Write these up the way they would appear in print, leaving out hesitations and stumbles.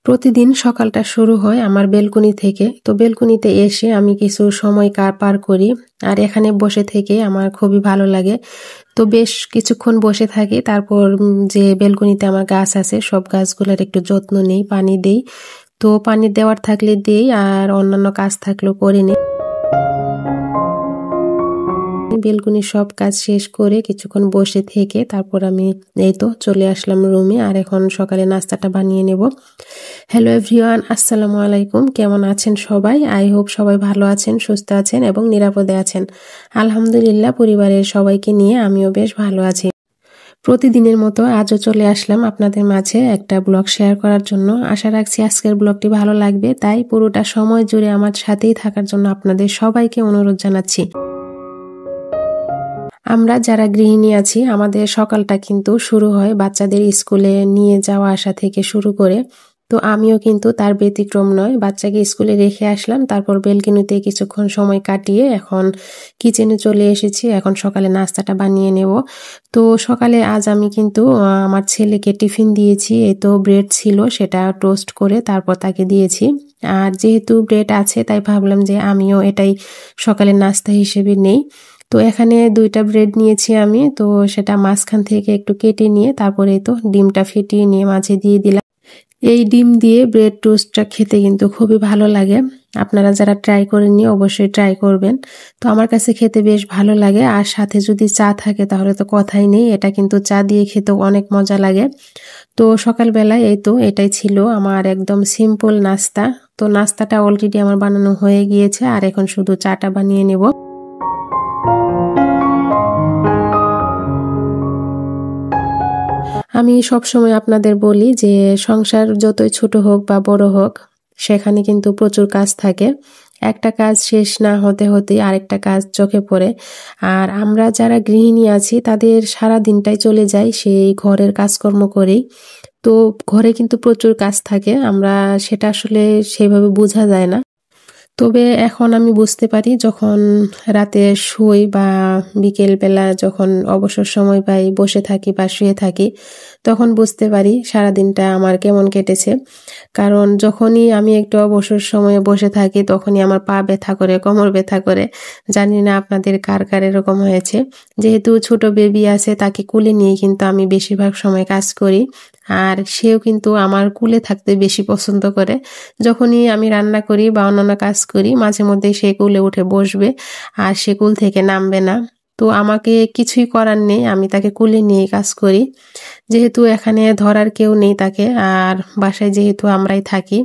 প্রতিদিন সকালটা শুরু হয় আমার বেলকনি থেকে। তো বেলকনিতে এসে আমি কিছু সময় পার করি। আর এখানে বসে থেকে আমার খুবই ভালো লাগে। তো বেশ কিছুক্ষণ বসে থাকি, তারপর যে বেলকনিতে আমার গাছ আছে সব গাছগুলোর একটু যত্ন নেই, পানি দেই। তো পানি দেওয়ার থাকলে দেই, আর অন্যান্য কাজ থাকলেও করে নিই। বেলকনির সব কাজ শেষ করে কিছুক্ষণ বসে থেকে তারপর আমি এই তো চলে আসলাম রুমে। আর এখন সকালে নাস্তাটা বানিয়ে নেব। হ্যালো এভরিওয়ান, আসসালামু আলাইকুম। কেমন আছেন সবাই? আই হোপ সবাই ভালো আছেন, সুস্থ আছেন এবং নিরাপদে আছেন। আলহামদুলিল্লাহ, পরিবারের সবাইকে নিয়ে আমিও বেশ ভালো আছি। প্রতিদিনের মতো আজও চলে আসলাম আপনাদের মাঝে একটা ব্লগ শেয়ার করার জন্য। আশা রাখছি আজকের ব্লগটি ভালো লাগবে, তাই পুরোটা সময় জুড়ে আমার সাথেই থাকার জন্য আপনাদের সবাইকে অনুরোধ জানাচ্ছি। আমরা যারা গৃহিণী আছি, আমাদের সকালটা কিন্তু শুরু হয় বাচ্চাদের স্কুলে নিয়ে যাওয়া আসা থেকে শুরু করে। তো আমিও কিন্তু তার ব্যতিক্রম নয়। বাচ্চাকে স্কুলে রেখে আসলাম, তারপর বেলকনিতে কিছুক্ষণ সময় কাটিয়ে এখন কিচেনে চলে এসেছি। এখন সকালে নাস্তাটা বানিয়ে নেব। তো সকালে আজ আমি কিন্তু আমার ছেলেকে টিফিন দিয়েছি। এই তো ব্রেড ছিল, সেটা টোস্ট করে তারপর তাকে দিয়েছি। আর যেহেতু ব্রেড আছে তাই ভাবলাম যে আমিও এটাই সকালের নাস্তা হিসেবে নেই। তো এখানে 2টা ব্রেড নিয়েছি আমি। তো সেটা মাঝখান থেকে একটু কেটে নিয়ে তারপরে তো ডিমটা ফেটিয়ে নিয়ে মাঝে দিয়ে দিলাম। এই ডিম দিয়ে ব্রেড টোস্টটা খেতে কিন্তু খুবই ভালো লাগে। আপনারা যারা ট্রাই করেননি অবশ্যই ট্রাই করবেন। তো আমার কাছে খেতে বেশ ভালো লাগে। আর সাথে যদি চা থাকে তাহলে তো কথাই নেই, এটা কিন্তু চা দিয়ে খেতেও অনেক মজা লাগে। তো সকালবেলায় এই তো এটাই ছিল আমার একদম সিম্পল নাস্তা। তো নাস্তাটা অলরেডি আমার বানানো হয়ে গিয়েছে, আর এখন শুধু চাটা বানিয়ে নেব। আমি সবসময় আপনাদের বলি যে সংসার যতই ছোট হোক বা বড় হোক, সেখানে কিন্তু প্রচুর কাজ থাকে। একটা কাজ শেষ না হতে হতেই আরেকটা কাজ চোখে পড়ে। আর আমরা যারা গৃহিণী আছি তাদের সারা দিনটাই চলে যায় সেই ঘরের কাজকর্ম করেই। তো ঘরে কিন্তু প্রচুর কাজ থাকে, আমরা সেটা আসলে সেভাবে বোঝা যায় না। তবে এখন আমি বুঝতে পারি, যখন রাতে শুই বা বিকেল বেলা যখন অবসর সময় পাই, বসে থাকি বা শুয়ে থাকি, তখন বুঝতে পারি সারাদিনটা আমার কেমন কেটেছে। কারণ যখনই আমি একটু অবসর সময়ে বসে থাকি তখনই আমার পা ব্যথা করে, কোমর ব্যথা করে। জানি না আপনাদের কার কার এরকম হয়েছে। যেহেতু ছোট বেবি আছে, তাকে কুলে নিয়ে কিন্তু আমি বেশিরভাগ সময় কাজ করি। আর সেও কিন্তু আমার কুলে থাকতে বেশি পছন্দ করে। যখনই আমি রান্না করি বা অন্যান্য কাজ করি, মাঝে মধ্যে সে কুলে উঠে বসবে আর সে কুল থেকে নামবে না। তো আমাকে কিছুই করার নেই, আমি তাকে কুলে নিয়ে কাজ করি। যেহেতু এখানে ধরার কেউ নেই তাকে, আর বাসায় যেহেতু আমরাই থাকি,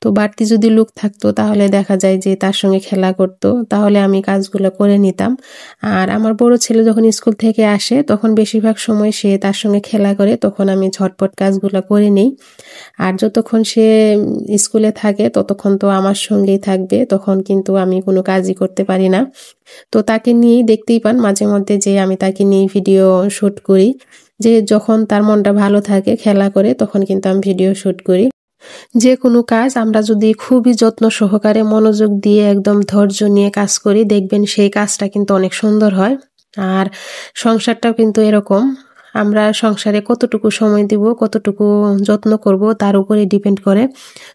তো বাড়তি যদি লোক থাকতো তাহলে দেখা যায় যে তার সঙ্গে খেলা করতো, তাহলে আমি কাজগুলো করে নিতাম। আর আমার বড় ছেলে যখন স্কুল থেকে আসে তখন বেশিরভাগ সময় সে তার সঙ্গে খেলা করে, তখন আমি ঝটপট কাজগুলো করে নিই। আর যতক্ষণ সে স্কুলে থাকে ততক্ষণ তো আমার সঙ্গেই থাকবে, তখন কিন্তু আমি কোনো কাজই করতে পারি না। তো তাকে নিয়েই দেখতেই পান মাঝে মধ্যে যে আমি তাকে নিয়ে ভিডিও শুট করি। যে যখন তার মনটা ভালো থাকে খেলা করে, তখন কিন্তু আমি ভিডিও শুট করি। যে কোনো কাজ আমরা যদি খুবই যত্ন সহকারে মনোযোগ দিয়ে একদম ধৈর্য নিয়ে কাজ করি, দেখবেন সেই কাজটা কিন্তু অনেক সুন্দর হয়। আর সংসারটাও কিন্তু এরকম, আমরা সংসারে কতটুকু সময় দিব, কতটুকু যত্ন করব তার উপরে ডিপেন্ড করে।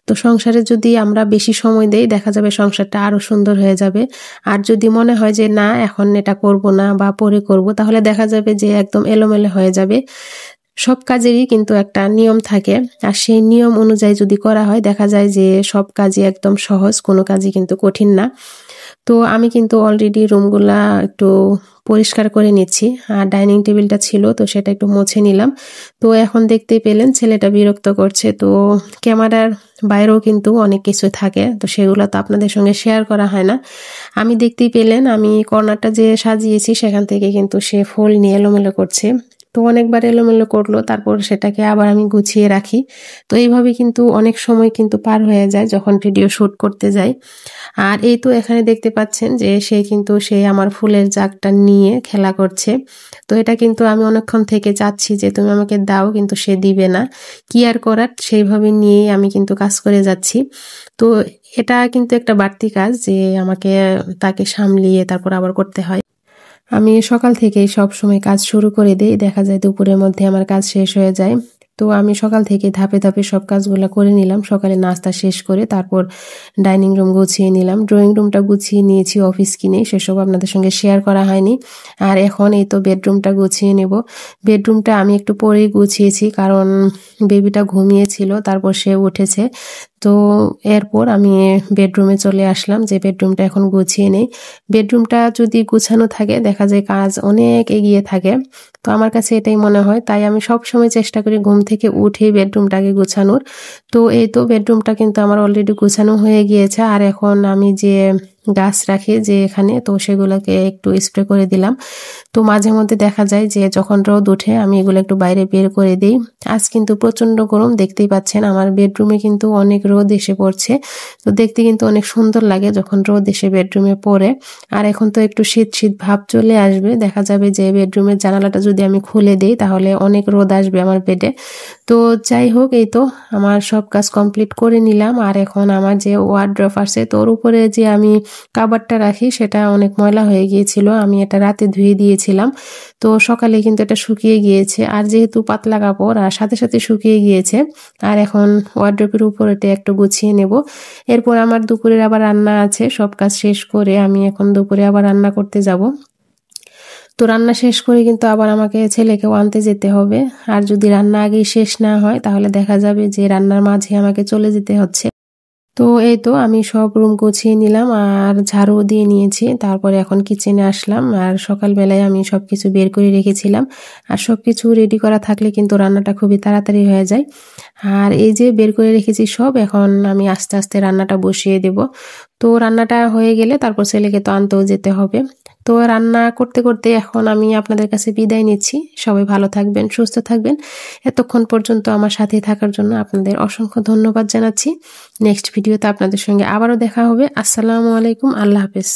তো সংসারে যদি আমরা বেশি সময় দেই, দেখা যাবে সংসারটা আরো সুন্দর হয়ে যাবে। আর যদি মনে হয় যে না এখন এটা করব না বা পরে করব, তাহলে দেখা যাবে যে একদম এলোমেলো হয়ে যাবে। সব কাজেরই কিন্তু একটা নিয়ম থাকে, আর সেই নিয়ম অনুযায়ী যদি করা হয় দেখা যায় যে সব কাজই একদম সহজ, কোনো কাজই কিন্তু কঠিন না। তো আমি কিন্তু অলরেডি রুমগুলা একটু পরিষ্কার করে নিচ্ছি। আর ডাইনিং টেবিলটা ছিল তো সেটা একটু মুছে নিলাম। তো এখন দেখতেই পেলেন ছেলেটা বিরক্ত করছে। তো ক্যামেরার বাইরেও কিন্তু অনেক কিছু থাকে, তো সেগুলো তো আপনাদের সঙ্গে শেয়ার করা হয় না। আমি দেখতেই পেলেন আমি কর্নারটা যে সাজিয়েছি সেখান থেকে কিন্তু সে ফুল নিয়ে এলোমেলো করছে। তো অনেকবার এলোমেলো করলো, তারপর সেটাকে আবার আমি গুছিয়ে রাখি। তো এইভাবে কিন্তু অনেক সময় কিন্তু পার হয়ে যায় যখন ভিডিও শুট করতে যাই। আর এই তো এখানে দেখতে পাচ্ছেন যে সে আমার ফুলের জাগটা নিয়ে খেলা করছে। তো এটা কিন্তু আমি অনেকক্ষণ থেকে চাচ্ছি যে তুমি আমাকে দাও, কিন্তু সে দিবে না। কি আর করার, সেইভাবে নিয়েই আমি কিন্তু কাজ করে যাচ্ছি। তো এটা কিন্তু একটা বাড়তি কাজ যে আমাকে তাকে সামলিয়ে তারপর আবার করতে হয়। আমি সকাল থেকেই সব সময় কাজ শুরু করে দিই, দেখা যায় দুপুরের মধ্যে আমার কাজ শেষ হয়ে যায়। তো আমি সকাল থেকে ধাপে ধাপে সব কাজগুলো করে নিলাম। সকালে নাস্তা শেষ করে তারপর ডাইনিং রুম গুছিয়ে নিলাম, ড্রয়িং রুমটা গুছিয়ে নিয়েছি অফিস কিনে, সেসব আপনাদের সঙ্গে শেয়ার করা হয়নি। আর এখন এই তো বেডরুমটা গুছিয়ে নেব। বেডরুমটা আমি একটু পরেই গুছিয়েছি, কারণ বেবিটা ঘুমিয়েছিল, তারপর সে উঠেছে। তো এরপর আমি বেডরুমে চলে আসলাম যে বেডরুমটা এখন গুছিয়ে নেই। বেডরুমটা যদি গুছানো থাকে দেখা যায় কাজ অনেক এগিয়ে থাকে, তো আমার কাছে এটাই মনে হয়। তাই আমি সব সময় চেষ্টা করি ঘুম থেকে উঠেই বেডরুমটাকে গুছানোর। তো এই তো বেডরুমটা কিন্তু আমার অলরেডি গুছানো হয়ে গিয়েছে। আর এখন আমি যে গাছ রাখি যে এখানে, তো সেগুলোকে একটু স্প্রে করে দিলাম। তো মাঝে মধ্যে দেখা যায় যে যখন রোদ ওঠে আমি এগুলো একটু বাইরে বের করে দিই। আজ কিন্তু প্রচন্ড গরম, দেখতেই পাচ্ছেন আমার বেডরুমে কিন্তু অনেক রোদ এসে পড়ছে। তো দেখতে কিন্তু অনেক সুন্দর লাগে যখন রোদ এসে বেডরুমে পড়ে। আর এখন তো একটু শীত শীত ভাব চলে আসবে, দেখা যাবে যে বেডরুমের জানালাটা যদি আমি খুলে দিই তাহলে অনেক রোদ আসবে আমার বেডে। তো যাই হোক, এই তো আমার সব কাজ কমপ্লিট করে নিলাম। আর এখন আমার যে ওয়ার্ড্রপ আছে তোর উপরে যে আমি কাভারটা রাখি সেটা অনেক ময়লা হয়ে গিয়েছিল, আমি এটা রাতে ধুয়ে দিয়েছিলাম। তো সকালে কিন্তু এটা শুকিয়ে গিয়েছে, আর যেহেতু পাতলা কাপড় আর সাথে সাথে শুকিয়ে গিয়েছে। আর এখন ওয়ার্ড্রপের উপর এটা একটু গুছিয়ে নেব। এরপর আমার দুপুরের আবার রান্না আছে, সব কাজ শেষ করে আমি এখন দুপুরে আবার রান্না করতে যাব। তো রান্না শেষ করে কিন্তু আবার আমাকে ছেলেকেও আনতে যেতে হবে। আর যদি রান্না আগেই শেষ না হয় তাহলে দেখা যাবে যে রান্নার মাঝে আমাকে চলে যেতে হচ্ছে। তো এই তো আমি সব রুম গুছিয়ে নিলাম আর ঝাড়ু দিয়ে নিয়েছি, তারপরে এখন কিচেনে আসলাম। আর সকালবেলায় আমি সবকিছু বের করে রেখেছিলাম, আর সবকিছু রেডি করা থাকলে কিন্তু রান্নাটা খুবই তাড়াতাড়ি হয়ে যায়। আর এই যে বের করে রেখেছি সব, এখন আমি আস্তে আস্তে রান্নাটা বসিয়ে দেব। তো রান্নাটা হয়ে গেলে তারপর ছেলেকে তো আনতেও যেতে হবে। তো রান্না করতে করতে এখন আমি আপনাদের কাছে বিদায় নিচ্ছি। সবাই ভালো থাকবেন, সুস্থ থাকবেন। এতক্ষণ পর্যন্ত আমার সাথে থাকার জন্য আপনাদের অসংখ্য ধন্যবাদ জানাচ্ছি। নেক্সট ভিডিওতে আপনাদের সঙ্গে আবারও দেখা হবে। আসসালামু আলাইকুম, আল্লাহ হাফেজ।